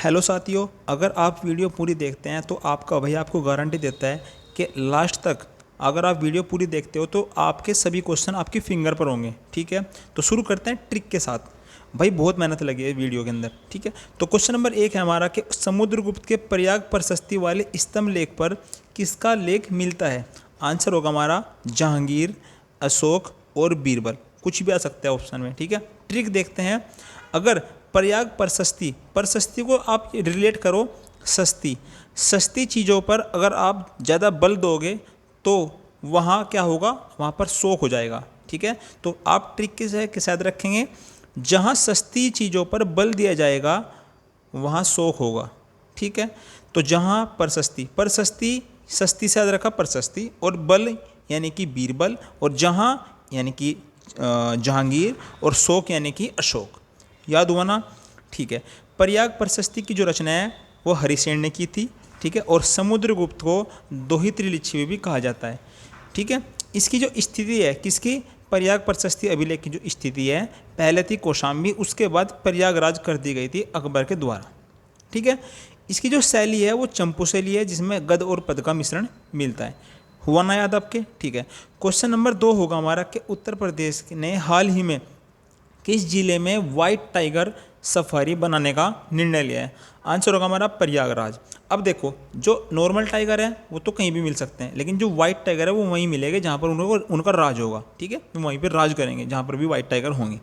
Hello साथियों, अगर आप वीडियो पूरी देखते हैं तो आपका भैया आपको गारंटी देता है कि लास्ट तक अगर आप वीडियो पूरी देखते हो तो आपके सभी क्वेश्चन आपकी फिंगर पर होंगे। ठीक है, तो शुरू करते हैं ट्रिक के साथ। भाई बहुत मेहनत लगी है वीडियो के अंदर। ठीक है, तो क्वेश्चन नंबर 1 है हमारा कि समुद्रगुप्त के प्रयाग प्रशस्ति वाले स्तंभ लेख पर किसका लेख मिलता है। आंसर होगा हमारा जहांगीर, अशोक और बीरबल, कुछ भी आ सकता है ऑप्शन में। ठीक है, ट्रिक देखते हैं। अगर प्रयाग प्रशस्ति, प्रशस्ति को आप रिलेट करो सस्ती, सस्ती चीज़ों पर अगर आप ज़्यादा बल दोगे तो वहाँ क्या होगा, वहाँ पर शोक हो जाएगा। ठीक है, तो आप ट्रिक के साथ रखेंगे, जहाँ सस्ती चीज़ों पर बल दिया जाएगा वहाँ शोक होगा। ठीक है, तो जहाँ प्रशस्ति, प्रशस्ति सस्ती से याद रखा प्रशस्ति, और बल यानी कि बीरबल, और जहाँ यानी कि जहांगीर, और शोक यानी कि अशोक। याद हुआ ना। ठीक है, प्रयाग प्रशस्ति की जो रचना है वो हरिसेन ने की थी। ठीक है, और समुद्रगुप्त को दोहित्री लिच्छवी भी कहा जाता है। ठीक है, इसकी जो स्थिति है किसकी, प्रयाग प्रशस्ति अभिलेख की जो स्थिति है, पहले थी कौशाम्बी, उसके बाद प्रयागराज कर दी गई थी अकबर के द्वारा। ठीक है, इसकी जो शैली है वो चंपू शैली है, जिसमें गद और पद का मिश्रण मिलता है। हुआ ना याद आपके। ठीक है, क्वेश्चन नंबर 2 होगा हमारा कि उत्तर प्रदेश ने हाल ही में किस जिले में व्हाइट टाइगर सफारी बनाने का निर्णय लिया है। आंसर होगा हमारा प्रयागराज। अब देखो, जो नॉर्मल टाइगर है वो तो कहीं भी मिल सकते हैं, लेकिन जो व्हाइट टाइगर है वो वहीं मिलेंगे जहाँ पर उनका राज होगा। ठीक है, तो वहीं पर राज करेंगे जहाँ पर भी व्हाइट टाइगर होंगे।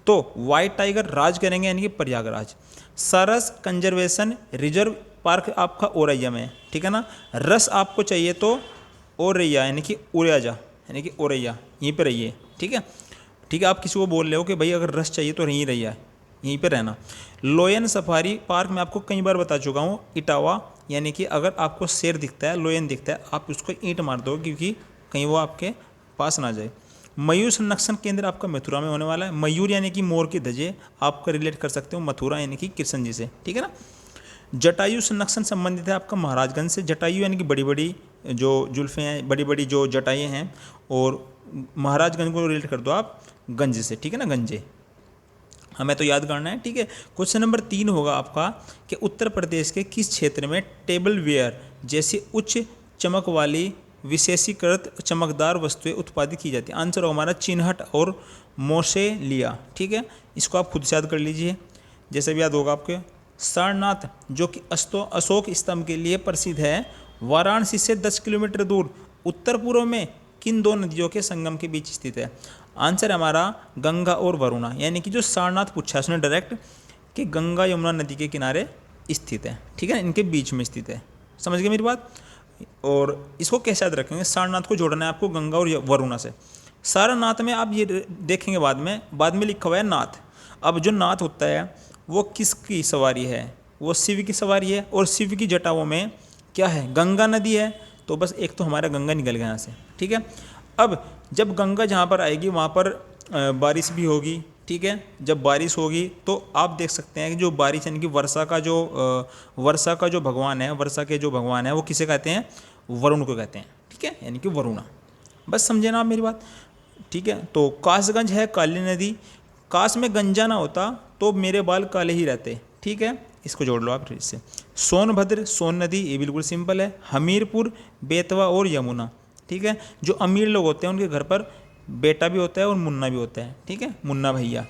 तो व्हाइट टाइगर राज करेंगे यानी कि प्रयागराज। सरस कंजर्वेशन रिजर्व पार्क आपका औरैया में है। ठीक है ना, रस आपको चाहिए तो औरैया यानी कि उड़ियाजा यानी कि औरैया, यहीं पर रहिए। ठीक है, ठीक है, आप किसी को बोल रहे हो कि भाई अगर रस चाहिए तो यहीं रहिए, यहीं पे रहना। लोयन सफारी पार्क में आपको कई बार बता चुका हूँ, इटावा यानी कि अगर आपको शेर दिखता है, लोयन दिखता है, आप उसको ईंट मार दो क्योंकि कहीं वो आपके पास ना जाए। मयूर संरक्षण केंद्र आपका मथुरा में होने वाला है। मयूर यानी कि मोर की धजे, आपका रिलेट कर सकते हो मथुरा यानी कि कृष्ण जी से। ठीक है ना। जटायु संरक्षण संबंधित है आपका महाराजगंज से। जटायु यानी कि बड़ी बड़ी जो जुल्फ़ें हैं, बड़ी बड़ी जो जटाएँ हैं, और महाराजगंज को रिलेट कर दो आप गंज से। ठीक है ना, गंजे हमें तो याद करना है। ठीक है, क्वेश्चन नंबर 3 होगा आपका कि उत्तर प्रदेश के किस क्षेत्र में टेबल वेयर जैसी उच्च चमक वाली विशेषीकृत चमकदार वस्तुएं उत्पादित की जाती है। आंसर होगा हमारा चिन्हट और मोसेलिया। ठीक है, इसको आप खुद से याद कर लीजिए, जैसे भी याद होगा आपके। सारनाथ जो कि अशोक स्तंभ के लिए प्रसिद्ध है, वाराणसी से 10 किलोमीटर दूर उत्तर पूर्व में किन दो नदियों के संगम के बीच स्थित है। आंसर है हमारा गंगा और वरुणा, यानी कि जो सारनाथ पूछा है उसने डायरेक्ट कि गंगा यमुना नदी के किनारे स्थित है। ठीक है, इनके बीच में स्थित है। समझ गए मेरी बात। और इसको कैसे याद रखेंगे, सारनाथ को जोड़ना है आपको गंगा और वरुणा से। सारनाथ में आप ये देखेंगे बाद में लिखा हुआ है नाथ। अब जो नाथ होता है वो किसकी सवारी है, वो शिव की सवारी है, और शिव की जटाओं में क्या है, गंगा नदी है। तो बस एक तो हमारा गंगा निकल गया यहाँ से। ठीक है, अब जब गंगा जहाँ पर आएगी वहाँ पर बारिश भी होगी। ठीक है, जब बारिश होगी तो आप देख सकते हैं कि जो बारिश यानी कि वर्षा का जो भगवान है, वर्षा के जो भगवान है वो किसे कहते हैं, वरुण को कहते हैं। ठीक है, यानी कि वरुणा। बस समझे ना आप मेरी बात। ठीक है, तो कासगंज है काली नदी। काश में गंजा ना होता तो मेरे बाल काले ही रहते। ठीक है, इसको जोड़ लो आप इससे। सोनभद्र सोन नदी, ये बिल्कुल सिंपल है। हमीरपुर बेतवा और यमुना। ठीक है, जो अमीर लोग होते हैं उनके घर पर बेटा भी होता है और मुन्ना भी होता है। ठीक है, मुन्ना भैया।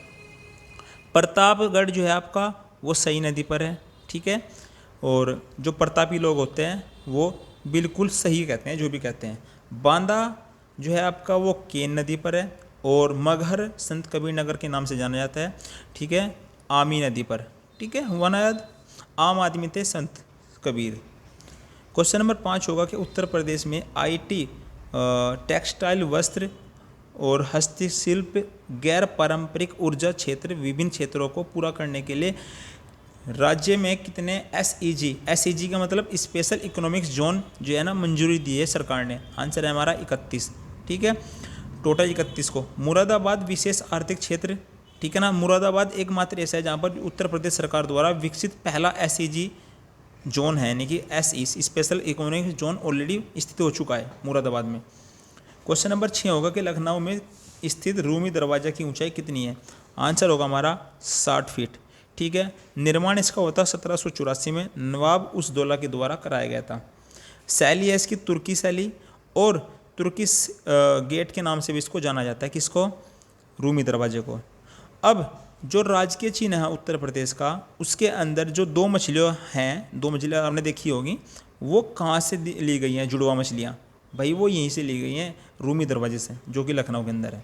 प्रतापगढ़ जो है आपका वो सई नदी पर है। ठीक है, और जो प्रतापी लोग होते हैं वो बिल्कुल सही कहते हैं जो भी कहते हैं। बांदा जो है आपका वो केन नदी पर है, और मगहर संत कबीर नगर के नाम से जाना जाता है। ठीक है, आमी नदी पर। ठीक है, हुआ ना याद। आम आदमी थे संत कबीर। क्वेश्चन नंबर 5 होगा कि उत्तर प्रदेश में आईटी, टेक्सटाइल, वस्त्र और हस्तशिल्प, गैर पारंपरिक ऊर्जा क्षेत्र, विभिन्न क्षेत्रों को पूरा करने के लिए राज्य में कितने एसईजी का मतलब स्पेशल इकोनॉमिक्स जोन जो है ना मंजूरी दी है सरकार ने। आंसर है हमारा 31। ठीक है, टोटल 31 को। मुरादाबाद विशेष आर्थिक क्षेत्र। ठीक है ना, मुरादाबाद एकमात्र ऐसा है जहाँ पर उत्तर प्रदेश सरकार द्वारा विकसित पहला एसईजी जोन है, यानी कि SE special economic zone already स्थित हो चुका है मुरादाबाद में। क्वेश्चन नंबर 6 होगा कि लखनऊ में स्थित रूमी दरवाजा की ऊंचाई कितनी है। आंसर होगा हमारा 60 फीट। ठीक है। निर्माण इसका हुआ था 1784 में, नवाब उस दौला के द्वारा कराया गया था। शैली है इसकी तुर्की शैली, और तुर्किश गेट के नाम से भी इसको जाना जाता है। किसको? रूमी दरवाजे को। अब जो राजकीय चिन्ह है उत्तर प्रदेश का, उसके अंदर जो दो मछलियाँ हैं, दो मछलियाँ आपने देखी होगी, वो कहाँ से ली गई हैं? जुड़वा मछलियाँ भाई वो यहीं से ली गई हैं, रूमी दरवाजे से, जो कि लखनऊ के अंदर है।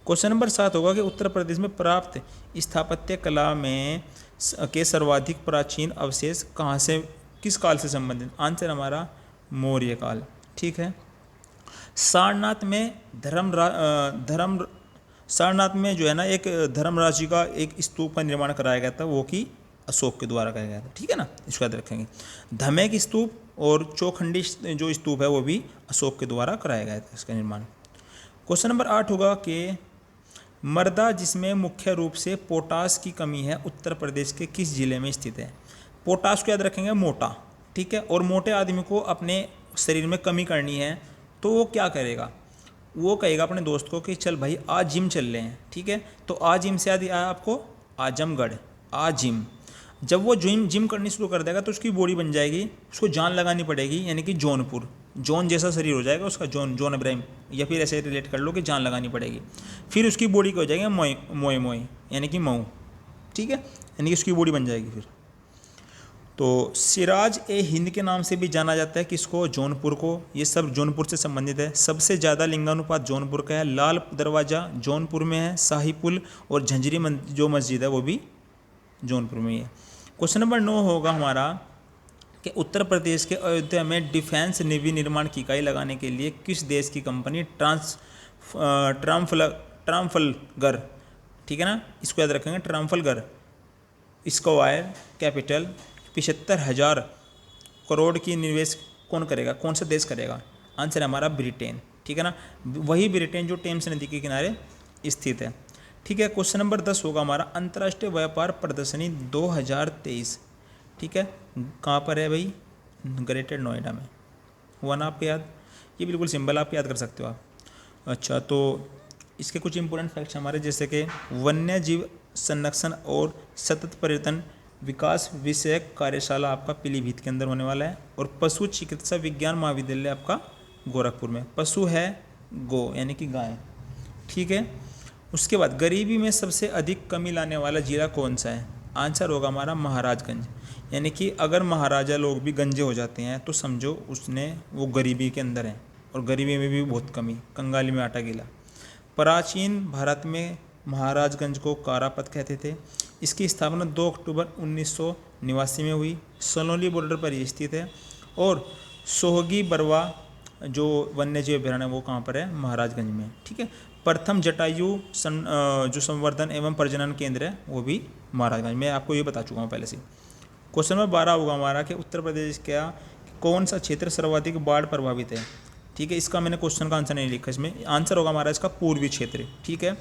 क्वेश्चन नंबर 7 होगा कि उत्तर प्रदेश में प्राप्त स्थापत्य कला में के सर्वाधिक प्राचीन अवशेष कहाँ से, किस काल से संबंधित? आंसर हमारा मौर्य काल। ठीक है। सारनाथ में सारनाथ में जो है ना, एक धर्मराज जी का एक स्तूप का निर्माण कराया गया था, वो कि अशोक के द्वारा कराया गया था। ठीक है ना, इसको याद रखेंगे। धमेक स्तूप और चौखंडी जो स्तूप है वो भी अशोक के द्वारा कराया गया था, इसका निर्माण। क्वेश्चन नंबर 8 होगा कि मर्दा जिसमें मुख्य रूप से पोटास की कमी है, उत्तर प्रदेश के किस जिले में स्थित है? पोटास को याद रखेंगे मोटा। ठीक है। और मोटे आदमी को अपने शरीर में कमी करनी है, तो वो क्या करेगा? वो कहेगा अपने दोस्त को कि चल भाई आज जिम चल रहे हैं। ठीक है। तो आज जिम से याद आया आपको आजमगढ़, आज जिम। जब वो जिम करनी शुरू कर देगा तो उसकी बॉडी बन जाएगी, उसको जान लगानी पड़ेगी, यानी कि जौनपुर, जॉन जैसा शरीर हो जाएगा उसका, जॉन इब्राहिम, या फिर ऐसे रिलेट कर लो कि जान लगानी पड़ेगी। फिर उसकी बॉडी को हो जाएगा मोए यानी कि मऊ। ठीक है। यानी कि उसकी बॉडी बन जाएगी फिर। तो सिराज ए हिंद के नाम से भी जाना जाता है किसको? जौनपुर को। ये सब जौनपुर से संबंधित है। सबसे ज़्यादा लिंगानुपात जौनपुर का है। लाल दरवाज़ा जौनपुर में है। शाही पुल और झंझरी जो मस्जिद है वो भी जौनपुर में ही है। क्वेश्चन नंबर 9 होगा हमारा कि उत्तर प्रदेश के अयोध्या में डिफेंस नेवी निर्माण की इकाई लगाने के लिए किस देश की कंपनी ट्राम्फलगर, ठीक है ना, इसको याद रखेंगे, ट्राम्फलगर, स्क्वायर कैपिटल 75,000 करोड़ की निवेश कौन करेगा? कौन सा देश करेगा? आंसर है हमारा ब्रिटेन। ठीक है ना, वही ब्रिटेन जो टेम्स नदी के किनारे स्थित है। ठीक है। क्वेश्चन नंबर 10 होगा हमारा अंतर्राष्ट्रीय व्यापार प्रदर्शनी 2023। ठीक है। कहाँ पर है भाई? ग्रेटर नोएडा में। हुआ ना आपको याद? ये बिल्कुल सिंपल, आप याद कर सकते हो आप। अच्छा, तो इसके कुछ इंपॉर्टेंट फैक्ट्स हमारे, जैसे कि वन्य जीव संरक्षण और सतत पर्यटन विकास विषयक कार्यशाला आपका पीलीभीत के अंदर होने वाला है, और पशु चिकित्सा विज्ञान महाविद्यालय आपका गोरखपुर में। पशु है गो यानी कि गाय। ठीक है। उसके बाद गरीबी में सबसे अधिक कमी लाने वाला जिला कौन सा है? आंसर होगा हमारा महाराजगंज। यानी कि अगर महाराजा लोग भी गंजे हो जाते हैं तो समझो वो गरीबी के अंदर है, और गरीबी में भी बहुत कमी, कंगाली में आटा गीला। प्राचीन भारत में महाराजगंज को कारापत कहते थे। इसकी स्थापना 2 अक्टूबर 1989 में हुई। सनौली बॉर्डर पर ये स्थित है। और सोहगी बरवा जो वन्य जीव अभयारण्य वो कहाँ पर है? महाराजगंज में। ठीक है। प्रथम जटायु जो संवर्धन एवं प्रजनन केंद्र है वो भी महाराजगंज में। आपको ये बता चुका हूँ पहले से। क्वेश्चन नंबर 12 होगा हमारा कि उत्तर प्रदेश का कौन सा क्षेत्र सर्वाधिक बाढ़ प्रभावित है? ठीक है। इसका मैंने क्वेश्चन का आंसर नहीं लिखा इसमें। आंसर होगा हमारा इसका पूर्वी क्षेत्र। ठीक है,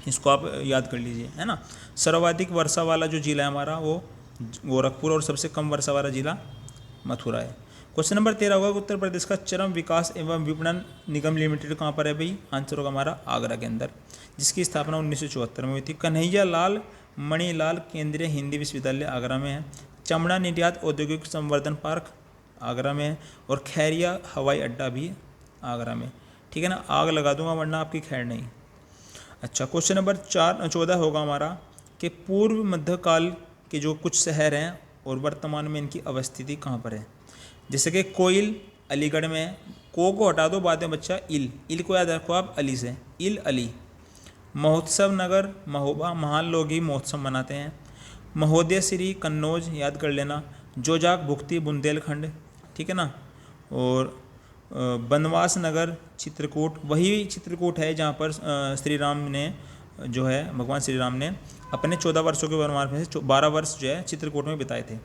इसको आप याद कर लीजिए, है ना। सर्वाधिक वर्षा वाला जो जिला है हमारा वो गोरखपुर, और सबसे कम वर्षा वाला जिला मथुरा है। क्वेश्चन नंबर 13 होगा उत्तर प्रदेश का चरम विकास एवं विपणन निगम लिमिटेड कहाँ पर है भाई? आंसर होगा हमारा आगरा के अंदर, जिसकी स्थापना 1974 में हुई थी। कन्हैया लाल मणिलाल केंद्रीय हिंदी विश्वविद्यालय आगरा में है। चमड़ा निर्यात औद्योगिक संवर्धन पार्क आगरा में है। और खैरिया हवाई अड्डा भी आगरा में। ठीक है ना, आग लगा दूंगा वरना आपकी खैर नहीं। अच्छा, क्वेश्चन नंबर 14 होगा हमारा कि पूर्व मध्यकाल के जो कुछ शहर हैं और वर्तमान में इनकी अवस्थिति कहाँ पर है? जैसे कि कोइल अलीगढ़ में है। को हटा दो बाद में बच्चा, इल को याद रखो आप अली से, इल अली। महोत्सव नगर महोबा, महान लोग ही महोत्सव मनाते हैं। महोदय श्री कन्नौज याद कर लेना। जोजाक भुक्ति बुंदेलखंड, ठीक है ना। और बनवास नगर चित्रकूट, वही चित्रकूट है जहाँ पर श्री राम ने जो है भगवान श्री राम ने अपने 14 वर्षों के वनवास में से 12 वर्ष जो है चित्रकूट में बिताए थे।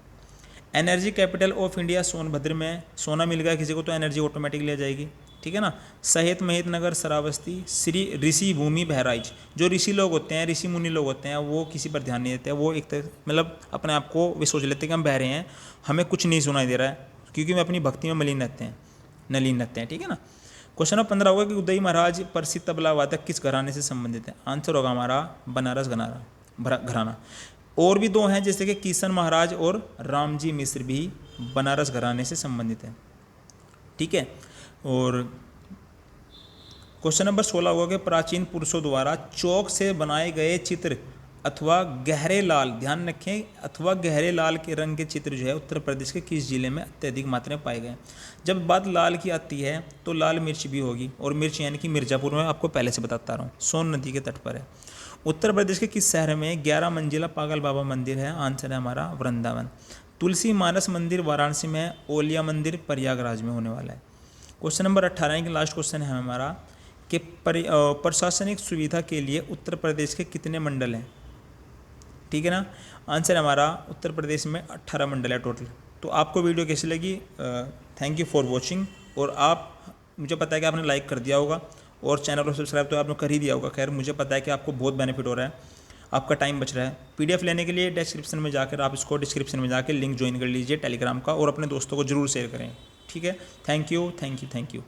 Energy capital of India Sonbhadra में। सोना मिल गया किसी को तो एनर्जी ऑटोमेटिकली आ जाएगी। ठीक है ना। सहित महित नगर श्रावस्ती। श्री ऋषि भूमि बहराइच। जो ऋषि लोग होते हैं, ऋषि मुनि लोग होते हैं, वो किसी पर ध्यान नहीं देते हैं। वो एक मतलब अपने आप को वे सोच लेते हैं कि हम बह रहे हैं, हमें कुछ नहीं सुनाई दे रहा है, क्योंकि वे अपनी भक्ति में नलीन रहते हैं। ठीक है ना। क्वेश्चन नंबर 15 होगा कि उदय महाराज प्रसिद्ध तबला वादक किस घराने से संबंधित है? आंसर होगा हमारा बनारस घराना। और भी दो हैं जैसे कि किशन महाराज और रामजी मिश्र भी बनारस घराने से संबंधित हैं। ठीक है। और क्वेश्चन नंबर 16 होगा कि प्राचीन पुरुषों द्वारा चौक से बनाए गए चित्र अथवा गहरे लाल, ध्यान रखें, अथवा गहरे लाल के रंग के चित्र जो है उत्तर प्रदेश के किस जिले में अत्यधिक मात्रा में पाए गए। जब बात लाल की आती है तो लाल मिर्च भी होगी, और मिर्च यानी कि मिर्ज़ापुर में, आपको पहले से बताता रहा हूँ, सोन नदी के तट पर है। उत्तर प्रदेश के किस शहर में 11 मंजिला पागल बाबा मंदिर है? आंसर है हमारा वृंदावन। तुलसी मानस मंदिर वाराणसी में, ओलिया मंदिर प्रयागराज में होने वाला है। क्वेश्चन नंबर 18 के लास्ट क्वेश्चन है हमारा कि प्रशासनिक सुविधा के लिए उत्तर प्रदेश के कितने मंडल हैं? ठीक है ना। आंसर हमारा उत्तर प्रदेश में 18 मंडल है टोटल। तो आपको वीडियो कैसी लगी? Thank you for watching. और आप, मुझे पता है कि आपने लाइक कर दिया होगा और चैनल को सब्सक्राइब तो आपने कर ही दिया होगा। खैर मुझे पता है कि आपको बहुत बेनिफिट हो रहा है, आपका टाइम बच रहा है। पीडीएफ लेने के लिए डिस्क्रिप्शन में जाकर आप इसको डिस्क्रिप्शन में जाकर लिंक ज्वाइन कर लीजिए टेलीग्राम का, और अपने दोस्तों को जरूर शेयर करें। ठीक है। Thank you, thank you, thank you.